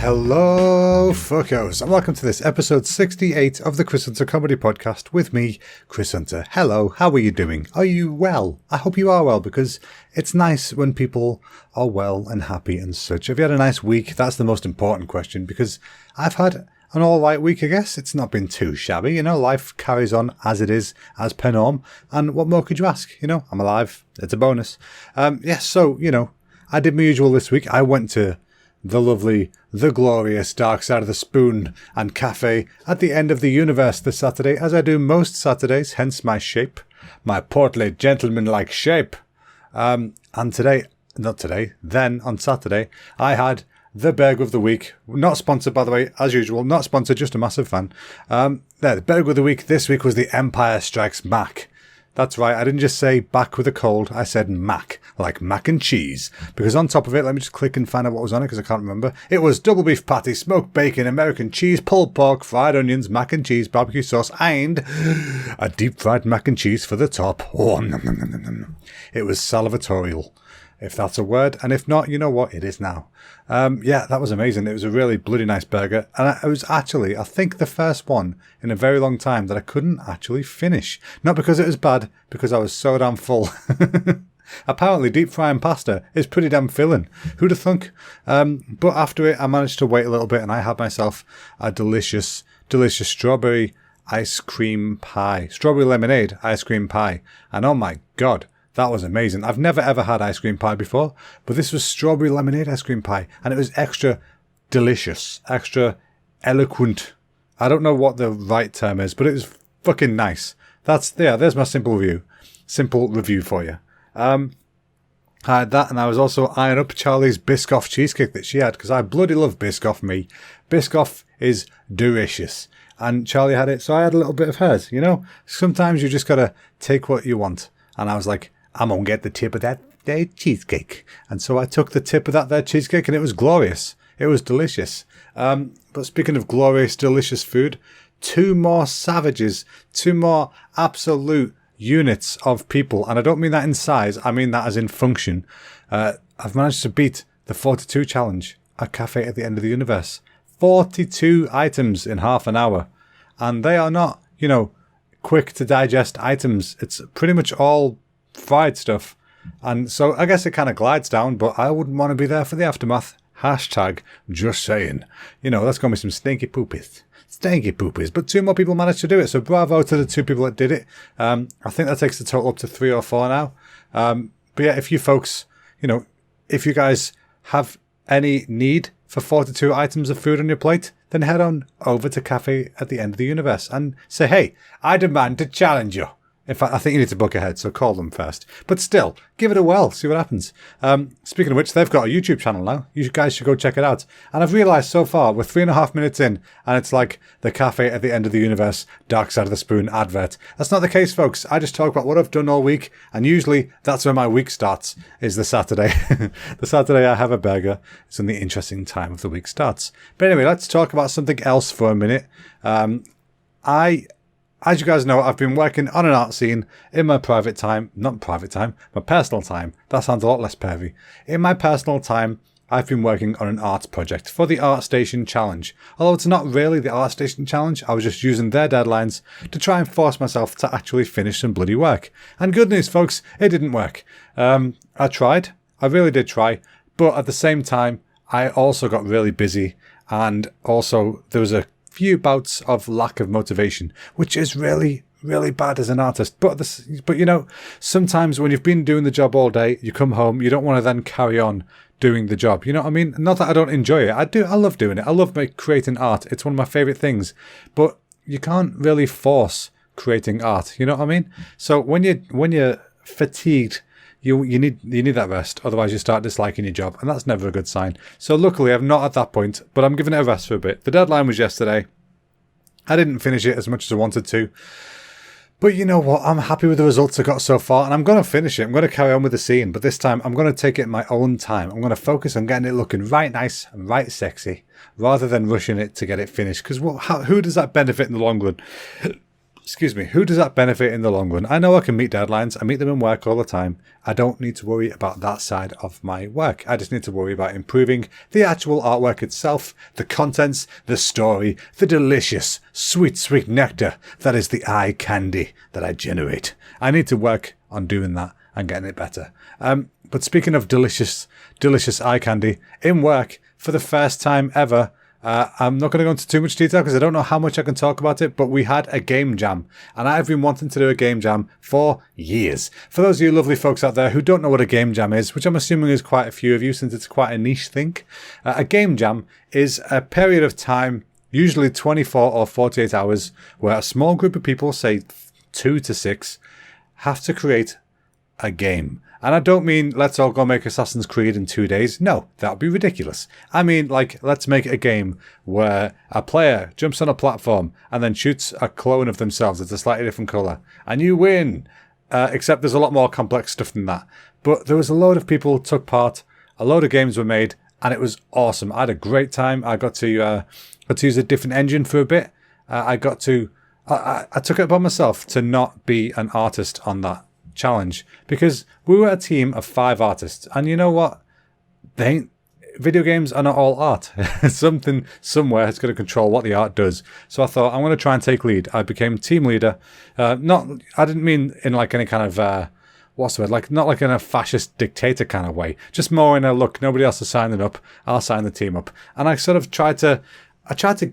Hello, fuckos, and welcome to this episode 68 of the Chris Hunter Comedy Podcast with me, Chris Hunter. Hello, how are you doing? Are you well? I hope you are well, because it's nice when people are well and happy and such. Have you had a nice week? That's the most important question, because I've had an alright week, I guess. It's not been too shabby, life carries on as it is, as per norm, and what more could you ask? I'm alive, it's a bonus. So, I did my usual this week. I went to the lovely, the glorious Dark Side of the Spoon and Cafe at the end of the universe this Saturday, as I do most Saturdays, hence my shape, my portly gentleman-like shape. And on Saturday, I had the burger of the week. Not sponsored, by the way, as usual. Not sponsored, just a massive fan. The burger of the week this week was the Empire Strikes Mac. That's right, I didn't just say back with a cold, I said mac, like mac and cheese. Because on top of it, let me just click and find out what was on it, because I can't remember. It was double beef patty, smoked bacon, American cheese, pulled pork, fried onions, mac and cheese, barbecue sauce, and a deep fried mac and cheese for the top. Oh, nom, nom, nom, nom, nom. It was salivatorial, if that's a word. And if not, you know what, it is now. That was amazing. It was a really bloody nice burger. And it was actually, I think, the first one in a very long time that I couldn't actually finish. Not because it was bad, because I was so damn full. Apparently, deep frying pasta is pretty damn filling. Who'd have thunk? But after it, I managed to wait a little bit and I had myself a delicious, delicious strawberry ice cream pie. Strawberry lemonade ice cream pie. And oh my God, that was amazing. I've never ever had ice cream pie before, but this was strawberry lemonade ice cream pie. And it was extra delicious, extra eloquent. I don't know what the right term is, but it was fucking nice. There's my simple review for you. I had that, and I was also eyeing up Charlie's Biscoff cheesecake that she had, because I bloody love Biscoff, me. Biscoff is delicious. And Charlie had it, so I had a little bit of hers, Sometimes you just gotta take what you want. And I was like, I'm gonna get the tip of that there cheesecake. And so I took the tip of that there cheesecake, and it was glorious. It was delicious. But speaking of glorious, delicious food, two more absolute units of people. And I don't mean that in size, I mean that as in function. I've managed to beat the 42 challenge at Cafe at the End of the Universe. 42 items in half an hour. And they are not, quick to digest items. It's pretty much all fried stuff. And so I guess it kind of glides down, but I wouldn't want to be there for the aftermath. Hashtag just saying. That's going to be some stinky poopies. But two more people managed to do it. So bravo to the two people that did it. I think that takes the total up to 3 or 4 now. But yeah, if you folks, if you guys have any need for 42 items of food on your plate, then head on over to Cafe at the End of the Universe and say, hey, I demand to challenge you. In fact, I think you need to book ahead, so call them first. But still, give it a whirl, see what happens. Speaking of which, they've got a YouTube channel now. You guys should go check it out. And I've realised so far, we're 3.5 minutes in, and it's like the Cafe at the End of the Universe, Dark Side of the Spoon advert. That's not the case, folks. I just talk about what I've done all week, and usually that's where my week starts, is the Saturday. The Saturday I have a burger. It's when the interesting time of the week starts. But anyway, let's talk about something else for a minute. As you guys know, I've been working on an art scene in my my personal time. That sounds a lot less pervy. In my personal time, I've been working on an art project for the Art Station Challenge. Although it's not really the Art Station Challenge, I was just using their deadlines to try and force myself to actually finish some bloody work. And good news, folks, it didn't work. I tried. I really did try. But at the same time, I also got really busy. And also, there was a few bouts of lack of motivation, which is really, really bad as an artist. But sometimes when you've been doing the job all day, you come home, you don't want to then carry on doing the job. You know what I mean? Not that I don't enjoy it. I love doing it. I love creating art. It's one of my favorite things. But you can't really force creating art. You know what I mean? So when you're fatigued, you need that rest. Otherwise, you start disliking your job, and that's never a good sign. So luckily, I'm not at that point, but I'm giving it a rest for a bit. The deadline was yesterday. I didn't finish it as much as I wanted to. But you know what? I'm happy with the results I got so far, and I'm going to finish it. I'm going to carry on with the scene, but this time I'm going to take it in my own time. I'm going to focus on getting it looking right nice and right sexy, rather than rushing it to get it finished. Because who does that benefit in the long run? excuse me, who does that benefit in the long run? I know I can meet deadlines. I meet them in work all the time. I don't need to worry about that side of my work. I just need to worry about improving the actual artwork itself, the contents, the story, the delicious, sweet, sweet nectar that is the eye candy that I generate. I need to work on doing that and getting it better. But speaking of delicious, delicious eye candy, in work, for the first time ever, I'm not going to go into too much detail because I don't know how much I can talk about it, but we had a game jam, and I've been wanting to do a game jam for years. For those of you lovely folks out there who don't know what a game jam is, which I'm assuming is quite a few of you since it's quite a niche thing, a game jam is a period of time, usually 24 or 48 hours, where a small group of people, say 2 to 6, have to create a game. And I don't mean let's all go make Assassin's Creed in 2 days. No, that would be ridiculous. I mean, like, let's make a game where a player jumps on a platform and then shoots a clone of themselves that's a slightly different colour. And you win. Except there's a lot more complex stuff than that. But there was a load of people who took part. A load of games were made. And it was awesome. I had a great time. I got to use a different engine for a bit. I took it upon myself to not be an artist on that challenge, because we were a team of 5 artists, and you know what, video games are not all art. Something somewhere has got to control what the art does. So I thought I'm going to try and take lead. I became team leader. I didn't mean in like any kind of what's the word, like not like in a fascist dictator kind of way, just more in a look, nobody else is signing up, I'll sign the team up. And I sort of tried to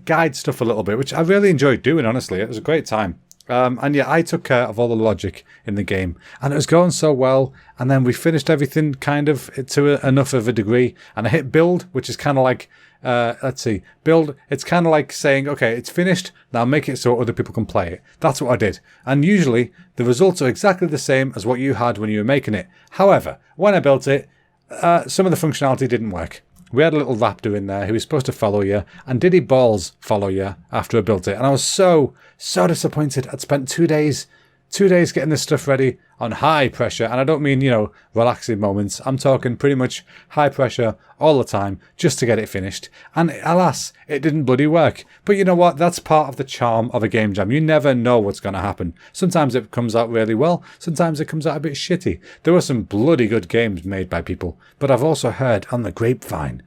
guide stuff a little bit, which I really enjoyed doing, honestly. It was a great time. And yeah, I took care of all the logic in the game, and it was going so well. And then we finished everything kind of to enough of a degree, and I hit build, which is kind of like, build. It's kind of like saying, okay, it's finished. Now make it so other people can play it. That's what I did. And usually the results are exactly the same as what you had when you were making it. However, when I built it, some of the functionality didn't work. We had a little raptor in there who was supposed to follow you, and did he balls follow you after I built it? And I was so disappointed. I'd spent 2 days getting this stuff ready on high pressure. And I don't mean, relaxing moments. I'm talking pretty much high pressure all the time just to get it finished. And alas, it didn't bloody work. But you know what? That's part of the charm of a game jam. You never know what's going to happen. Sometimes it comes out really well. Sometimes it comes out a bit shitty. There were some bloody good games made by people. But I've also heard on the grapevine,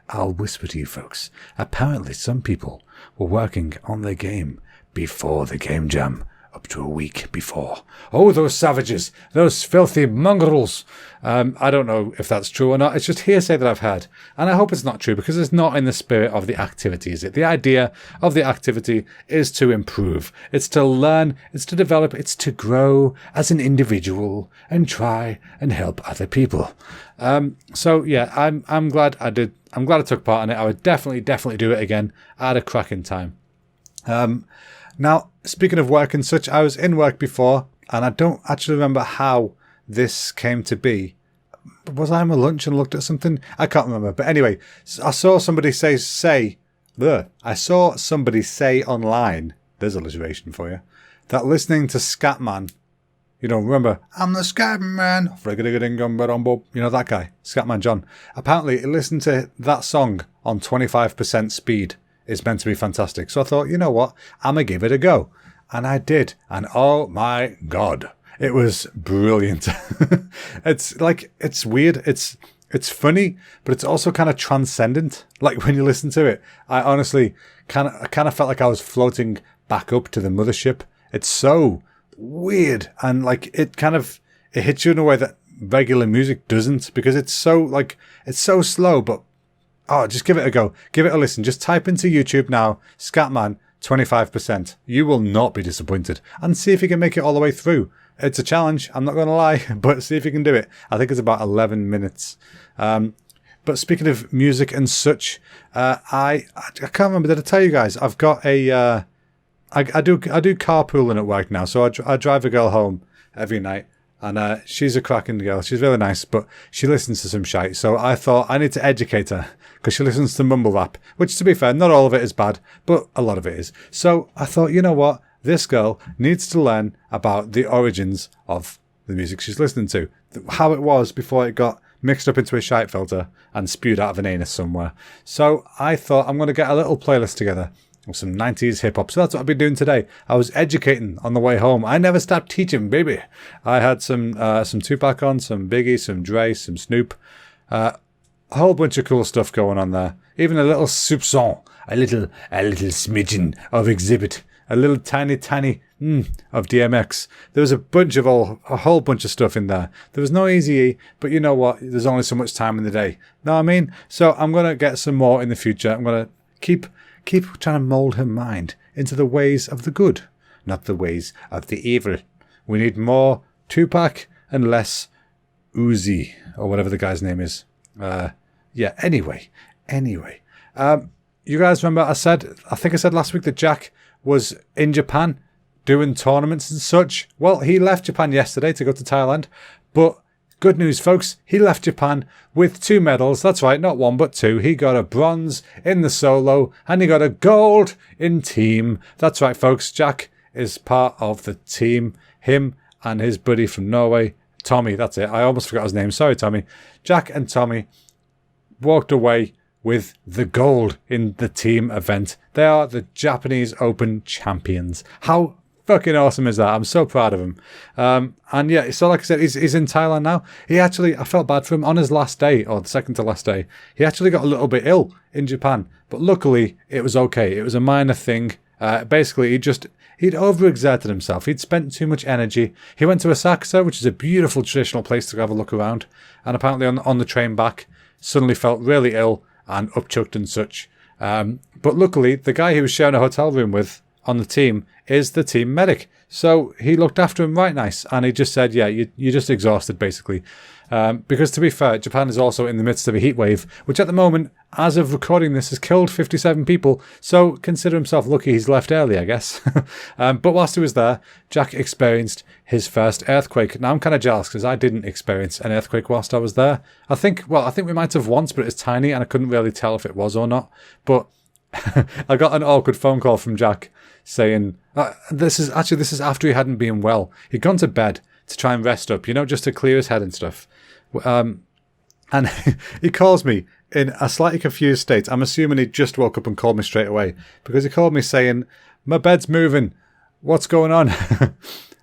I'll whisper to you folks, apparently some people were working on their game before the game jam. Up to a week before. Oh, those savages, those filthy mongrels. I don't know if that's true or not. It's just hearsay that I've heard. And I hope it's not true, because it's not in the spirit of the activity, is it? The idea of the activity is to improve. It's to learn. It's to develop. It's to grow as an individual and try and help other people. So yeah, I'm glad I did. I'm glad I took part in it. I would definitely do it again. I had a cracking time. Now, speaking of work and such, I was in work before, and I don't actually remember how this came to be. Was I on my lunch and looked at something? I can't remember. But anyway, I saw somebody say online, there's alliteration for you, that listening to Scatman, remember, I'm the Scatman, that guy, Scatman John. Apparently, listening to that song on 25% speed is meant to be fantastic. So I thought, you know what? I'm going to give it a go. And I did. And oh my God, it was brilliant. It's weird. It's funny, but it's also kind of transcendent. Like when you listen to it, I honestly kind of felt like I was floating back up to the mothership. It's so weird. And like, it hits you in a way that regular music doesn't, because it's so slow, but oh, just give it a go. Give it a listen. Just type into YouTube now, Scatman 25%. You will not be disappointed. And see if you can make it all the way through. It's a challenge, I'm not going to lie, but see if you can do it. I think it's about 11 minutes. But speaking of music and such, I can't remember, did I tell you guys? I've got I do carpooling at work now. So I drive a girl home every night. And she's a cracking girl. She's really nice, but she listens to some shite. So I thought I need to educate her, because she listens to mumble rap, which, to be fair, not all of it is bad, but a lot of it is. So I thought, you know what? This girl needs to learn about the origins of the music she's listening to, how it was before it got mixed up into a shite filter and spewed out of an anus somewhere. So I thought I'm going to get a little playlist together or some 90s hip-hop. So that's what I've been doing today. I was educating on the way home. I never stopped teaching, baby. I had some Tupac on, some Biggie, some Dre, some Snoop. A whole bunch of cool stuff going on there. Even a little soupçon, a little smidgen of Exhibit, a little tiny of DMX. There was a whole bunch of stuff in there. There was no Easy E, but you know what? There's only so much time in the day. Know what I mean? So I'm gonna get some more in the future. I'm gonna keep trying to mold her mind into the ways of the good, not the ways of the evil. We need more Tupac and less Uzi, or whatever the guy's name is. Anyway. You guys remember I think I said last week that Jack was in Japan doing tournaments and such. Well, he left Japan yesterday to go to Thailand, but good news, folks, he left Japan with 2 medals. That's right, not 1 but 2. He got a bronze in the solo and he got a gold in team. That's right, folks, Jack is part of the team. Him and his buddy from Norway, Tommy, that's it. I almost forgot his name. Sorry, Tommy. Jack and Tommy walked away with the gold in the team event. They are the Japanese Open champions. How fucking awesome is that? I'm so proud of him. And yeah, so like I said, he's in Thailand now. I felt bad for him on his last day, or the second to last day. He actually got a little bit ill in Japan, but luckily it was okay. It was a minor thing. Basically, he'd overexerted himself. He'd spent too much energy. He went to Asakusa, which is a beautiful traditional place to have a look around. And apparently on the train back, suddenly felt really ill and upchucked and such. But luckily, the guy he was sharing a hotel room with on the team is the team medic. So he looked after him right nice. And he just said, yeah, you're just exhausted, basically. Because to be fair, Japan is also in the midst of a heat wave, which at the moment, as of recording this, has killed 57 people. So consider himself lucky he's left early, I guess. But whilst he was there, Jack experienced his first earthquake. Now I'm kind of jealous because I didn't experience an earthquake whilst I was there. I think we might have once, but it's tiny and I couldn't really tell if it was or not. But I got an awkward phone call from Jack saying, this is after he hadn't been well. He'd gone to bed to try and rest up, just to clear his head and stuff. And he calls me in a slightly confused state. I'm assuming he just woke up and called me straight away, because he called me saying, my bed's moving. What's going on? And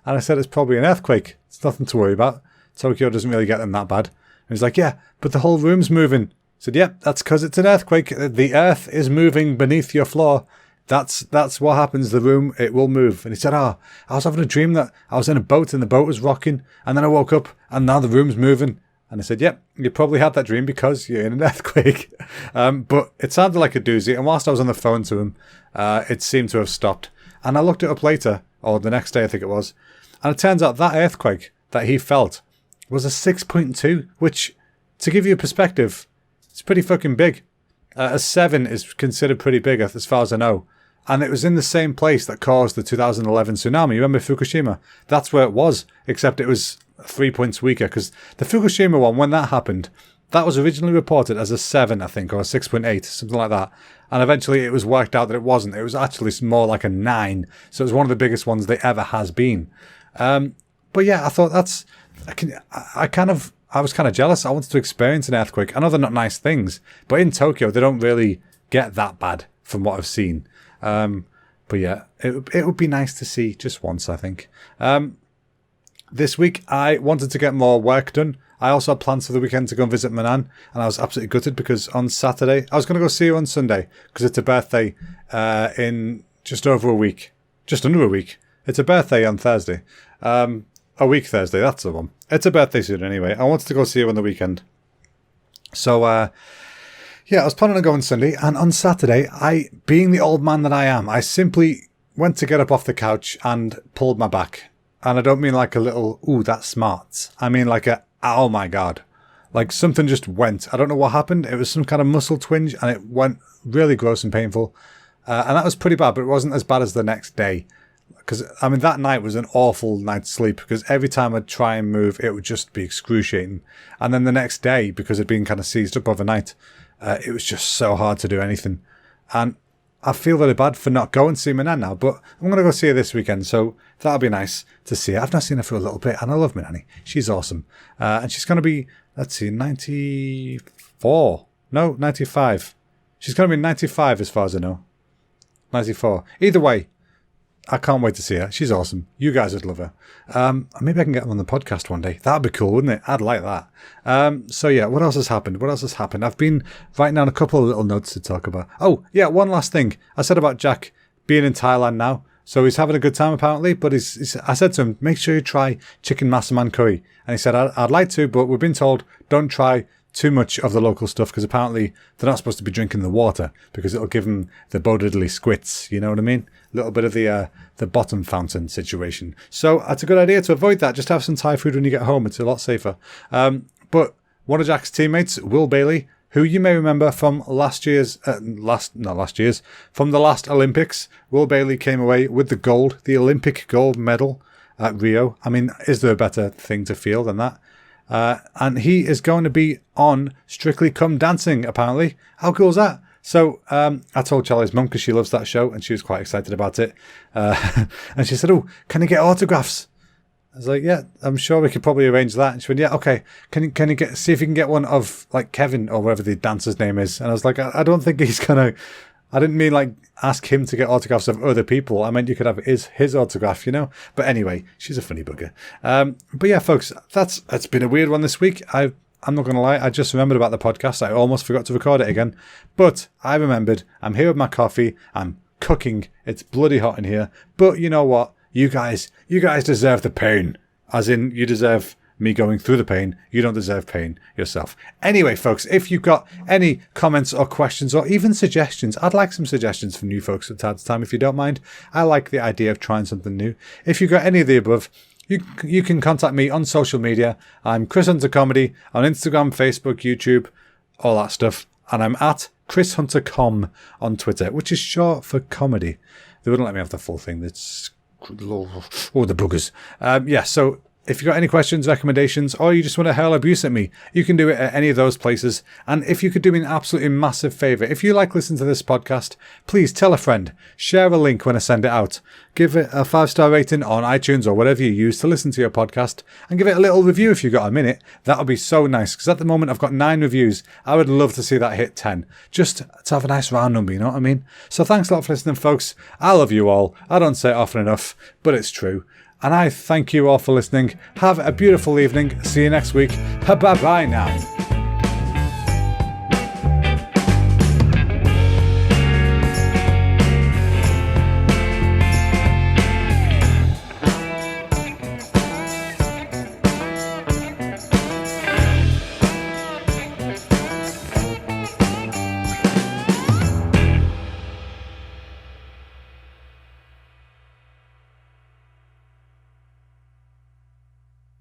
I said, it's probably an earthquake. It's nothing to worry about. Tokyo doesn't really get them that bad. And he's like, yeah, but the whole room's moving. I said, yeah, that's because it's an earthquake. The earth is moving beneath your floor. That's what happens. The room, it will move. And he said, I was having a dream that I was in a boat and the boat was rocking. And then I woke up and now the room's moving. And I said, yep, you probably had that dream because you're in an earthquake. But it sounded like a doozy. And whilst I was on the phone to him, it seemed to have stopped. And I looked it up later, or the next day I think it was. And it turns out that earthquake that he felt was a 6.2, which, to give you a perspective, it's pretty fucking big. A 7 is considered pretty big as far as I know. And it was in the same place that caused the 2011 tsunami. You remember Fukushima? That's where it was, except it was 3 points weaker. Because the Fukushima one, when that happened, that was originally reported as a 7, I think, or a 6.8, something like that. And eventually it was worked out that it wasn't. It was actually more like a 9. So it was one of the biggest ones there ever has been. But yeah, I thought I was kind of jealous. I wanted to experience an earthquake. I know they're not nice things, but in Tokyo, they don't really get that bad from what I've seen. But yeah, it would be nice to see just once, I think. This week, I wanted to get more work done. I also had plans for the weekend to go and visit my nan, and I was absolutely gutted because on Saturday, I was going to go see her on Sunday because it's a birthday in just over a week. Just under a week. It's a birthday on Thursday. A week Thursday, that's the one. It's a birthday soon anyway. I wanted to go see her on the weekend. So, yeah, I was planning on going Sunday, and on Saturday, being the old man that I am, I simply went to get up off the couch and pulled my back. And I don't mean like a little, ooh, that's smart. I mean like oh my God. Like something just went. I don't know what happened. It was some kind of muscle twinge, and it went really gross and painful. And that was pretty bad, but it wasn't as bad as the next day. Because, I mean, that night was an awful night's sleep, because every time I'd try and move, it would just be excruciating. And then the next day, because it'd been kind of seized up overnight, it was just so hard to do anything. And I feel really bad for not going to see my nan now, but I'm going to go see her this weekend, so that'll be nice to see her. I've not seen her for a little bit, and I love my nanny. She's awesome. And she's going to be, 94. No, 95. She's going to be 95 as far as I know. 94. Either way, I can't wait to see her. She's awesome. You guys would love her. Maybe I can get her on the podcast one day. That'd be cool, wouldn't it? I'd like that. So yeah, what else has happened? I've been writing down a couple of little notes to talk about. Oh, yeah, one last thing. I said about Jack being in Thailand now. So he's having a good time apparently, but I said to him, make sure you try chicken massaman curry. And he said, I'd like to, but we've been told don't try too much of the local stuff because apparently they're not supposed to be drinking the water because it'll give them the bodily squits. You know what I mean? A little bit of the bottom fountain situation. So that's a good idea to avoid that. Just have some Thai food when you get home. It's a lot safer. But one of Jack's teammates, Will Bailey, who you may remember from from the last Olympics, Will Bailey came away with the Olympic gold medal at Rio. I mean, is there a better thing to feel than that? And he is going to be on Strictly Come Dancing, apparently. How cool is that? So I told Charlie's mum because she loves that show and she was quite excited about it. And she said, oh, can you get autographs? I was like, yeah, I'm sure we could probably arrange that. And she went, yeah, okay. Can you see if you can get one of like Kevin or whatever the dancer's name is? And I was like, I don't think he's going to... I didn't mean like ask him to get autographs of other people. I meant you could have his autograph, you know. But anyway, she's a funny bugger. But yeah, folks, it's been a weird one this week. I'm not going to lie. I just remembered about the podcast. I almost forgot to record it again. But I remembered. I'm here with my coffee. I'm cooking. It's bloody hot in here. But you know what? You guys deserve the pain. As in, you deserve me going through the pain. You don't deserve pain yourself. Anyway, folks, if you've got any comments or questions or even suggestions, I'd like some suggestions from you folks from time to time, if you don't mind. I like the idea of trying something new. If you've got any of the above, you can contact me on social media. I'm Chris Hunter Comedy on Instagram, Facebook, YouTube, all that stuff. And I'm at Chris Hunter Com on Twitter, which is short for comedy. They wouldn't let me have the full thing. It's... oh, the boogers. So if you've got any questions, recommendations, or you just want to hurl abuse at me, you can do it at any of those places. And if you could do me an absolutely massive favour, if you like listening to this podcast, please tell a friend, share a link when I send it out, give it a 5-star rating on iTunes or whatever you use to listen to your podcast, and give it a little review if you've got a minute. That would be so nice, because at the moment I've got 9 reviews. I would love to see that hit 10, just to have a nice round number, you know what I mean? So thanks a lot for listening, folks. I love you all. I don't say it often enough, but it's true. And I thank you all for listening. Have a beautiful evening. See you next week. Bye-bye now.